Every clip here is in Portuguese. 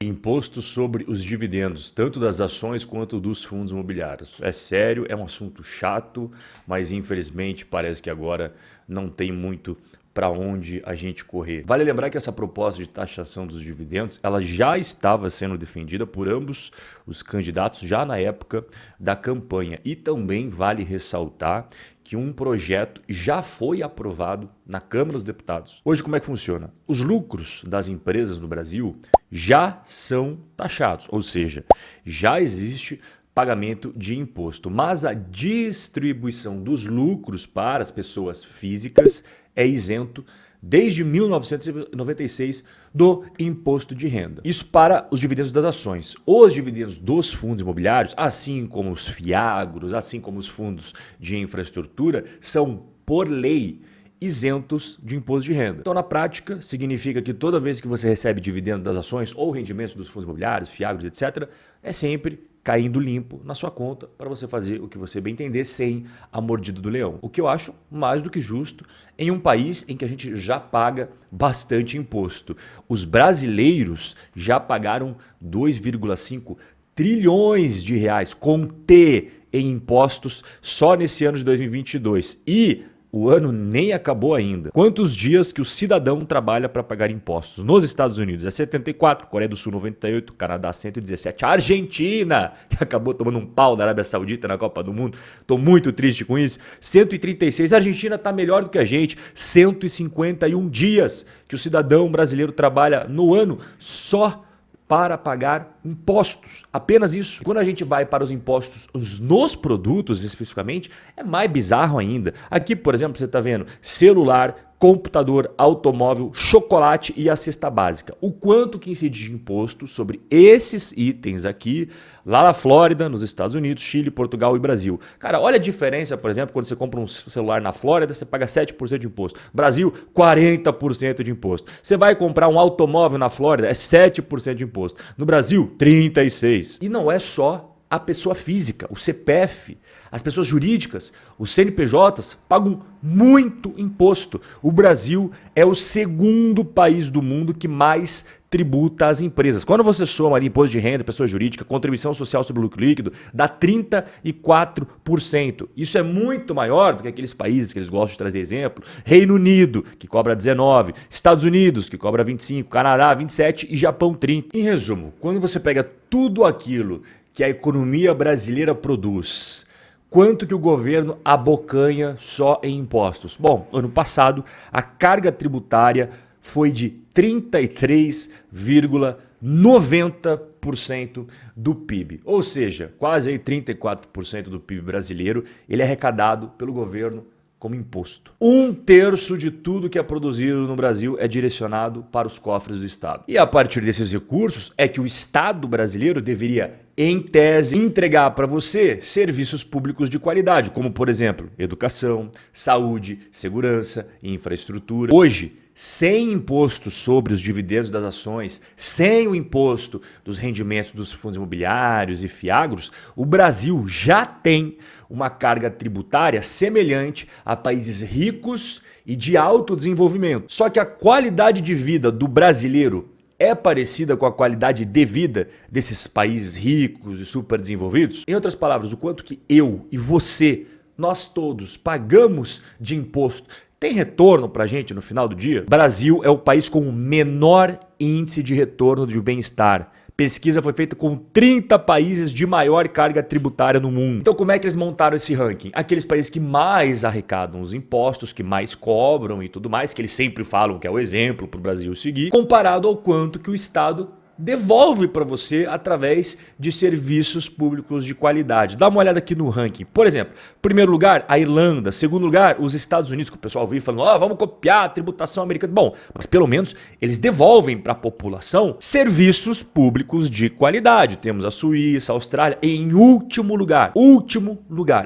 Imposto sobre os dividendos, tanto das ações quanto dos fundos imobiliários. É sério, é um assunto chato, mas infelizmente parece que agora não tem muito para onde a gente correr. Vale lembrar que essa proposta de taxação dos dividendos, ela já estava sendo defendida por ambos os candidatos já na época da campanha. E também vale ressaltar que um projeto já foi aprovado na Câmara dos Deputados. Hoje, como é que funciona? Os lucros das empresas no Brasil já são taxados, ou seja, já existe pagamento de imposto, mas a distribuição dos lucros para as pessoas físicas é isento desde 1996 do imposto de renda. Isso para os dividendos das ações. Os dividendos dos fundos imobiliários, assim como os fiagros, assim como os fundos de infraestrutura, são, por lei, isentos de imposto de renda. Então, na prática, significa que toda vez que você recebe dividendos das ações ou rendimentos dos fundos imobiliários, fiagros, etc., é sempre caindo limpo na sua conta para você fazer o que você bem entender sem a mordida do leão. O que eu acho mais do que justo em um país em que a gente já paga bastante imposto. Os brasileiros já pagaram 2,5 trilhões de reais com T em impostos só nesse ano de 2022. E o ano nem acabou ainda. Quantos dias que o cidadão trabalha para pagar impostos? Nos Estados Unidos é 74, Coreia do Sul 98, Canadá 117, a Argentina, que acabou tomando um pau da Arábia Saudita na Copa do Mundo, estou muito triste com isso, 136, a Argentina está melhor do que a gente, 151 dias que o cidadão brasileiro trabalha no ano só para pagar impostos, apenas isso. Quando a gente vai para os impostos nos produtos especificamente, é mais bizarro ainda. Aqui, por exemplo, você está vendo celular, computador, automóvel, chocolate e a cesta básica. O quanto que incide de imposto sobre esses itens aqui, lá na Flórida, nos Estados Unidos, Chile, Portugal e Brasil. Cara, olha a diferença, por exemplo, quando você compra um celular na Flórida, você paga 7% de imposto. Brasil, 40% de imposto. Você vai comprar um automóvel na Flórida, é 7% de imposto. No Brasil, 36%. E não é só a pessoa física, o CPF, as pessoas jurídicas, os CNPJs pagam muito imposto. O Brasil é o segundo país do mundo que mais tributa as empresas. Quando você soma ali imposto de renda, pessoa jurídica, contribuição social sobre o lucro líquido, dá 34%. Isso é muito maior do que aqueles países que eles gostam de trazer exemplo. Reino Unido, que cobra 19%, Estados Unidos, que cobra 25%, Canadá 27% e Japão 30%. Em resumo, quando você pega tudo aquilo que a economia brasileira produz, quanto que o governo abocanha só em impostos? Bom, ano passado a carga tributária foi de 33,90% do PIB. Ou seja, quase aí 34% do PIB brasileiro ele é arrecadado pelo governo como imposto. 1/3 de tudo que é produzido no Brasil é direcionado para os cofres do Estado. E a partir desses recursos é que o Estado brasileiro deveria, em tese, entregar para você serviços públicos de qualidade, como, por exemplo, educação, saúde, segurança e infraestrutura. Hoje, sem imposto sobre os dividendos das ações, sem o imposto dos rendimentos dos fundos imobiliários e fiagros, o Brasil já tem uma carga tributária semelhante a países ricos e de alto desenvolvimento. Só que a qualidade de vida do brasileiro é parecida com a qualidade de vida desses países ricos e super desenvolvidos? Em outras palavras, o quanto que eu e você, nós todos, pagamos de imposto tem retorno para a gente no final do dia? Brasil é o país com o menor índice de retorno de bem-estar. Pesquisa foi feita com 30 países de maior carga tributária no mundo. Então como é que eles montaram esse ranking? Aqueles países que mais arrecadam os impostos, que mais cobram e tudo mais, que eles sempre falam que é o exemplo para o Brasil seguir, comparado ao quanto que o Estado devolve para você através de serviços públicos de qualidade. Dá uma olhada aqui no ranking. Por exemplo, primeiro lugar, a Irlanda. Segundo lugar, os Estados Unidos, que o pessoal vive falando, vamos copiar a tributação americana. Bom, mas pelo menos eles devolvem para a população serviços públicos de qualidade. Temos a Suíça, a Austrália. Em último lugar,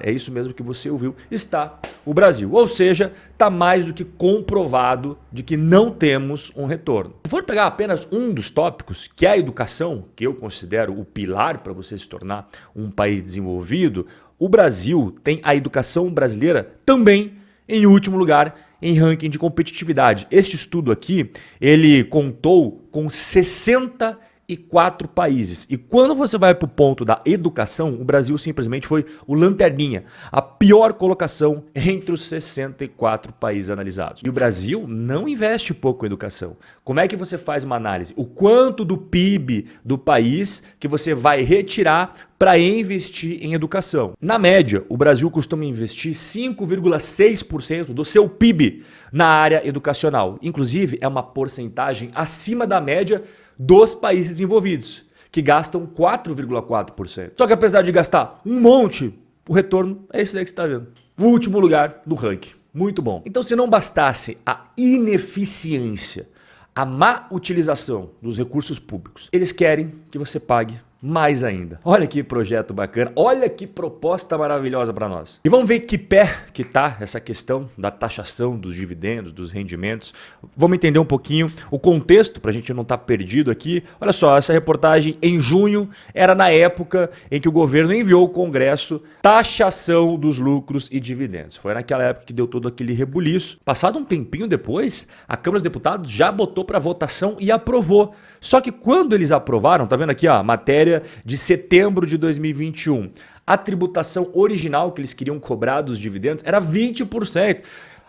é isso mesmo que você ouviu, está o Brasil. Ou seja, está mais do que comprovado de que não temos um retorno. Se for pegar apenas um dos tópicos, que é a educação, que eu considero o pilar para você se tornar um país desenvolvido, o Brasil tem a educação brasileira também em último lugar em ranking de competitividade. Este estudo aqui, ele contou com 65 64 países. E quando você vai para o ponto da educação, o Brasil simplesmente foi o lanterninha, a pior colocação entre os 64 países analisados. E o Brasil não investe pouco em educação. Como é que você faz uma análise? O quanto do PIB do país que você vai retirar para investir em educação? Na média, o Brasil costuma investir 5,6% do seu PIB na área educacional. Inclusive, é uma porcentagem acima da média dos países desenvolvidos, que gastam 4,4%. Só que apesar de gastar um monte, o retorno é esse daí que você está vendo. O último lugar do ranking. Muito bom. Então, se não bastasse a ineficiência, a má utilização dos recursos públicos, eles querem que você pague mais ainda. Olha que projeto bacana, olha que proposta maravilhosa para nós. E vamos ver que pé que tá essa questão da taxação dos dividendos, dos rendimentos. Vamos entender um pouquinho o contexto para a gente não estar perdido aqui. Olha só, essa reportagem em junho era na época em que o governo enviou ao Congresso taxação dos lucros e dividendos. Foi naquela época que deu todo aquele rebuliço. Passado um tempinho depois, a Câmara dos Deputados já botou para votação e aprovou. Só que quando eles aprovaram, tá vendo aqui, ó, a matéria de setembro de 2021. A tributação original que eles queriam cobrar dos dividendos era 20%.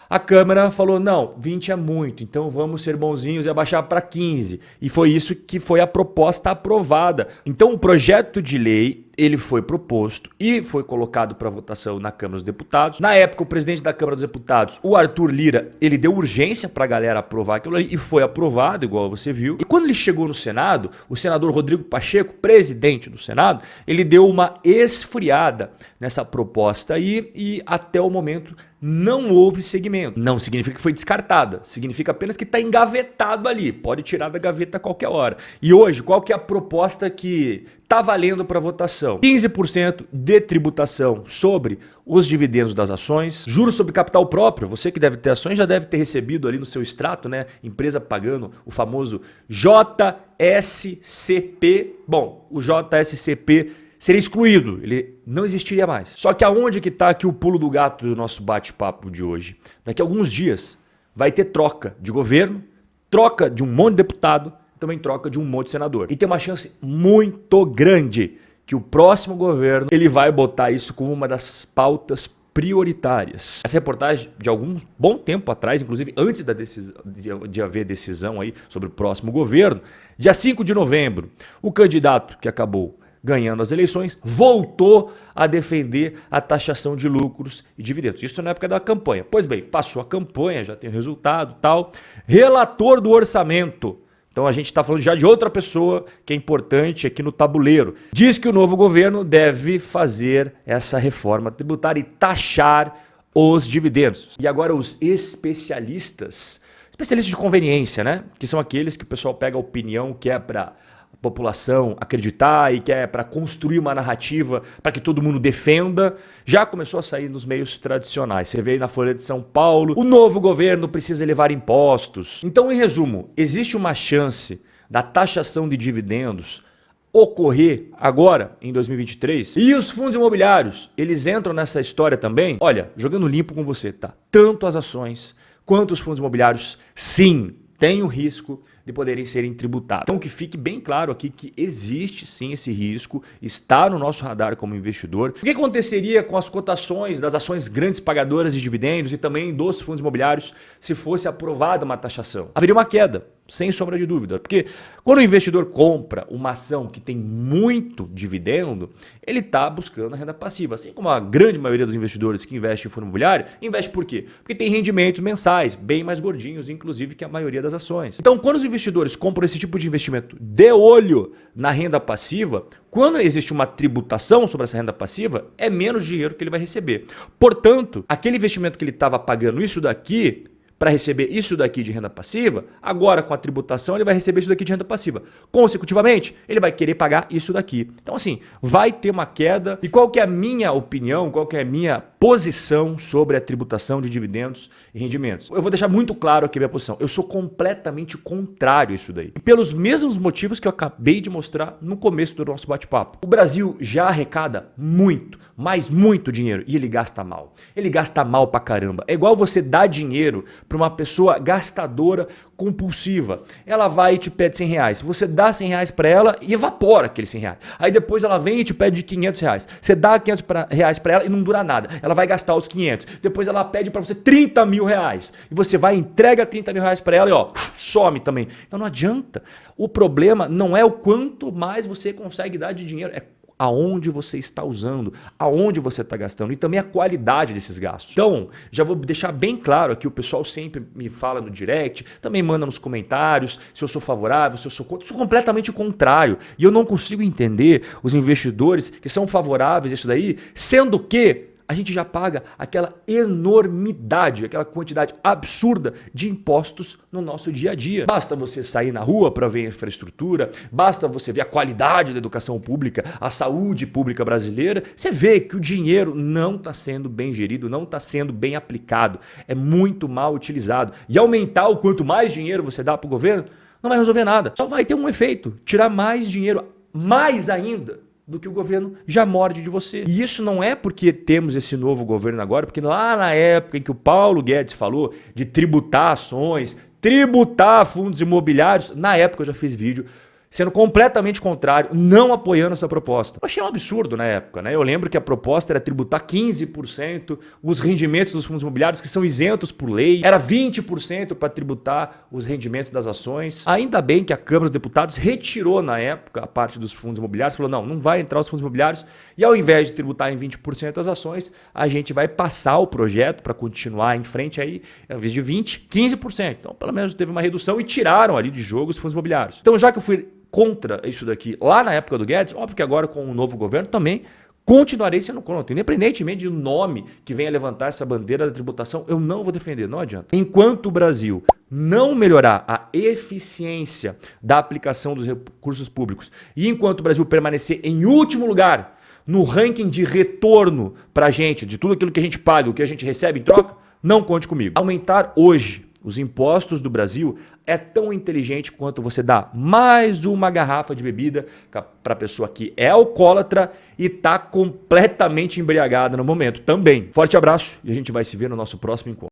A Câmara falou, não, 20 é muito, então vamos ser bonzinhos e abaixar para 15%. E foi isso que foi a proposta aprovada. Então o projeto de lei, ele foi proposto e foi colocado para votação na Câmara dos Deputados. Na época, o presidente da Câmara dos Deputados, o Arthur Lira, ele deu urgência para a galera aprovar aquilo ali e foi aprovado, igual você viu. E quando ele chegou no Senado, o senador Rodrigo Pacheco, presidente do Senado, ele deu uma esfriada nessa proposta aí e até o momento não houve segmento. Não significa que foi descartada, significa apenas que está engavetado ali, pode tirar da gaveta a qualquer hora. E hoje, qual que é a proposta que está valendo para votação? 15% de tributação sobre os dividendos das ações, juros sobre capital próprio, você que deve ter ações já deve ter recebido ali no seu extrato, né? Empresa pagando o famoso JSCP. Bom, o JSCP seria excluído, ele não existiria mais. Só que aonde que está aqui o pulo do gato do nosso bate-papo de hoje? Daqui a alguns dias vai ter troca de governo, troca de um monte de deputado, também troca de um monte de senador. E tem uma chance muito grande que o próximo governo ele vai botar isso como uma das pautas prioritárias. Essa reportagem de algum bom tempo atrás, inclusive antes da decisão, de haver decisão aí sobre o próximo governo, dia 5 de novembro, o candidato que acabou ganhando as eleições, voltou a defender a taxação de lucros e dividendos. Isso na época da campanha. Pois bem, passou a campanha, já tem o resultado e tal. Relator do orçamento. Então a gente está falando já de outra pessoa que é importante aqui no tabuleiro. Diz que o novo governo deve fazer essa reforma tributária e taxar os dividendos. E agora os especialistas de conveniência, né? Que são aqueles que o pessoal pega a opinião que é para população acreditar e que é para construir uma narrativa para que todo mundo defenda, já começou a sair nos meios tradicionais. Você vê aí na Folha de São Paulo, o novo governo precisa elevar impostos. Então, em resumo, existe uma chance da taxação de dividendos ocorrer agora, em 2023? E os fundos imobiliários, eles entram nessa história também? Olha, jogando limpo com você, tá? Tanto as ações quanto os fundos imobiliários, sim, tem o risco de poderem serem tributados. Então que fique bem claro aqui que existe sim esse risco, está no nosso radar como investidor. O que aconteceria com as cotações das ações grandes pagadoras de dividendos e também dos fundos imobiliários se fosse aprovada uma taxação? Haveria uma queda, sem sombra de dúvida, porque quando o investidor compra uma ação que tem muito dividendo, ele está buscando a renda passiva, assim como a grande maioria dos investidores que investem em fundo imobiliário, investe por quê? Porque tem rendimentos mensais, bem mais gordinhos, inclusive, que a maioria das ações. Então, quando os investidores compram esse tipo de investimento de olho na renda passiva, quando existe uma tributação sobre essa renda passiva, é menos dinheiro que ele vai receber. Portanto, aquele investimento que ele estava pagando isso daqui para receber isso daqui de renda passiva, agora com a tributação ele vai receber isso daqui de renda passiva. Consecutivamente, ele vai querer pagar isso daqui. Então assim, vai ter uma queda. E qual que é a minha opinião, qual que é a minha posição sobre a tributação de dividendos e rendimentos? Eu vou deixar muito claro aqui a minha posição. Eu sou completamente contrário a isso daí. E pelos mesmos motivos que eu acabei de mostrar no começo do nosso bate-papo. O Brasil já arrecada muito, mas muito dinheiro e ele gasta mal. Ele gasta mal pra caramba. É igual você dar dinheiro para uma pessoa gastadora compulsiva. Ela vai e te pede 100 reais. Você dá 100 reais para ela e evapora aqueles 100 reais. Aí depois ela vem e te pede 500 reais. Você dá 500 reais para ela e não dura nada. Ela vai gastar os 500. Depois ela pede para você 30 mil reais. E você vai e entrega 30 mil reais para ela e ó, some também. Então não adianta. O problema não é o quanto mais você consegue dar de dinheiro, é aonde você está usando, aonde você está gastando e também a qualidade desses gastos. Então, já vou deixar bem claro aqui, o pessoal sempre me fala no direct, também manda nos comentários se eu sou favorável, se eu sou contra. Eu sou completamente contrário e eu não consigo entender os investidores que são favoráveis a isso daí, sendo que a gente já paga aquela enormidade, aquela quantidade absurda de impostos no nosso dia a dia. Basta você sair na rua para ver a infraestrutura, basta você ver a qualidade da educação pública, a saúde pública brasileira, você vê que o dinheiro não está sendo bem gerido, não está sendo bem aplicado, é muito mal utilizado. E aumentar o quanto mais dinheiro você dá para o governo, não vai resolver nada. Só vai ter um efeito, tirar mais dinheiro, mais ainda do que o governo já morde de você. E isso não é porque temos esse novo governo agora, porque lá na época em que o Paulo Guedes falou de tributar ações, tributar fundos imobiliários, na época eu já fiz vídeo sendo completamente contrário, não apoiando essa proposta. Eu achei um absurdo na época, né? Eu lembro que a proposta era tributar 15% os rendimentos dos fundos imobiliários que são isentos por lei, era 20% para tributar os rendimentos das ações. Ainda bem que a Câmara dos Deputados retirou na época a parte dos fundos imobiliários, falou não vai entrar os fundos imobiliários e ao invés de tributar em 20% as ações, a gente vai passar o projeto para continuar em frente aí, ao invés de 20%, 15%. Então pelo menos teve uma redução e tiraram ali de jogo os fundos imobiliários. Então já que eu fui contra isso daqui lá na época do Guedes, óbvio que agora com o novo governo também continuarei sendo contra. Independentemente do nome que venha levantar essa bandeira da tributação, eu não vou defender, não adianta. Enquanto o Brasil não melhorar a eficiência da aplicação dos recursos públicos e enquanto o Brasil permanecer em último lugar no ranking de retorno para a gente, de tudo aquilo que a gente paga, o que a gente recebe em troca, não conte comigo. Aumentar hoje os impostos do Brasil é tão inteligente quanto você dar mais uma garrafa de bebida para a pessoa que é alcoólatra e está completamente embriagada no momento também. Forte abraço e a gente vai se ver no nosso próximo encontro.